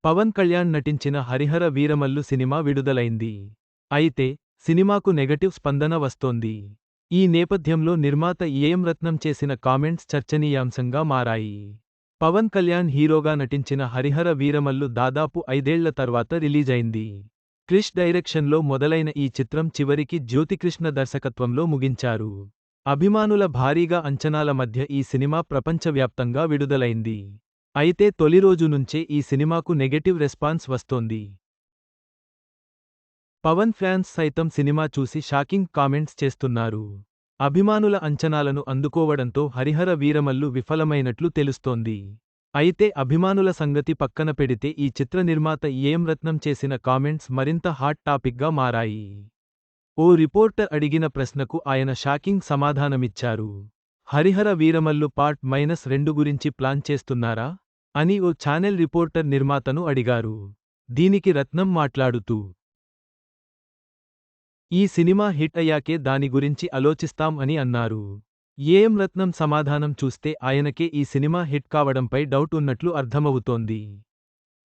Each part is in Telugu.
పవన్ కళ్యాణ్ నటించిన హరిహర వీరమల్లు సినిమా విడుదలైంది. అయితే, సినిమాకు నెగటివ్ స్పందన వస్తోంది. ఈ నేపథ్యంలో నిర్మాత ఏఎం రత్నం చేసిన కామెంట్స్ చర్చనీయాంశంగా మారాయి. పవన్ కళ్యాణ్ హీరోగా నటించిన హరిహర వీరమల్లు దాదాపు 5 ఏళ్ల తర్వాత రిలీజైంది. క్రిష్ డైరెక్షన్లో మొదలైన ఈ చిత్రం చివరికి జ్యోతికృష్ణ దర్శకత్వంలో ముగించారు. అభిమానుల భారీగా అంచనాల మధ్య ఈ సినిమా ప్రపంచవ్యాప్తంగా విడుదలైంది. అయితే తొలి రోజు నుంచే ఈ సినిమాకు నెగెటివ్ రెస్పాన్స్ వస్తోంది. పవన్ ఫ్యాన్స్ సైతం సినిమా చూసి షాకింగ్ కామెంట్స్ చేస్తున్నారు. అభిమానుల అంచనాలను అందుకోవడంతో హరిహర వీరమల్లు విఫలమైనట్లు తెలుస్తోంది. అయితే అభిమానుల సంగతి పక్కన పెడితే ఈ చిత్ర నిర్మాత ఏఎం రత్నం చేసిన కామెంట్స్ మరింత హాట్ టాపిక్గా మారాయి. ఓ రిపోర్టర్ అడిగిన ప్రశ్నకు ఆయన షాకింగ్ సమాధానమిచ్చారు. హరిహర వీరమల్లు పార్ట్ -2 గురించి ప్లాన్ చేస్తున్నారా అని ఓ ఛానెల్ రిపోర్టర్ నిర్మాతను అడిగారు. దీనికి రత్నం మాట్లాడుతూ, ఈ సినిమా హిట్ అయ్యాకే దాని గురించి ఆలోచిస్తాం అని అన్నారు. ఏఎం రత్నం సమాధానం చూస్తే ఆయనకే ఈ సినిమా హిట్ కావడంపై డౌట్ ఉన్నట్లు అర్థమవుతోంది.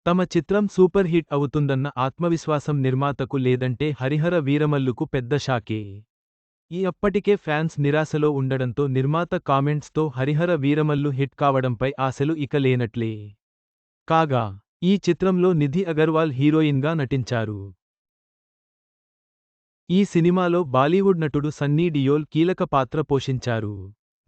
తమ చిత్రం సూపర్ హిట్ అవుతుందన్న ఆత్మవిశ్వాసం నిర్మాతకు లేదంటే హరిహర వీరమల్లుకు పెద్ద షాకే. అప్పటికే ఫ్యాన్స్ నిరాశలో ఉండడంతో నిర్మాత కామెంట్స్తో హరిహర వీరమల్లు హిట్ కావడంపై ఆశలు ఇక లేనట్లే. కాగా, ఈ చిత్రంలో నిధి అగర్వాల్ హీరోయిన్గా నటించారు. ఈ సినిమాలో బాలీవుడ్ నటుడు సన్నీ డియోల్ కీలక పాత్ర పోషించారు.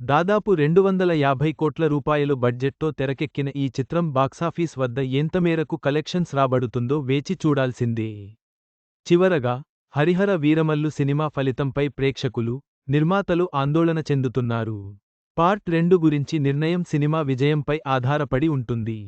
దాదాపు 250 కోట్ల రూపాయలు బడ్జెట్తో తెరకెక్కిన ఈ చిత్రం బాక్సాఫీస్ వద్ద ఎంతమేరకు కలెక్షన్స్ రాబడుతుందో వేచి చూడాల్సిందే. చివరగా, హరిహర వీరమల్లు సినిమా ఫలితంపై ప్రేక్షకులు, నిర్మాతలు ఆందోళన చెందుతున్నారు. పార్ట్ 2 గురించి నిర్ణయం సినిమా విజయంపై ఆధారపడి ఉంటుంది.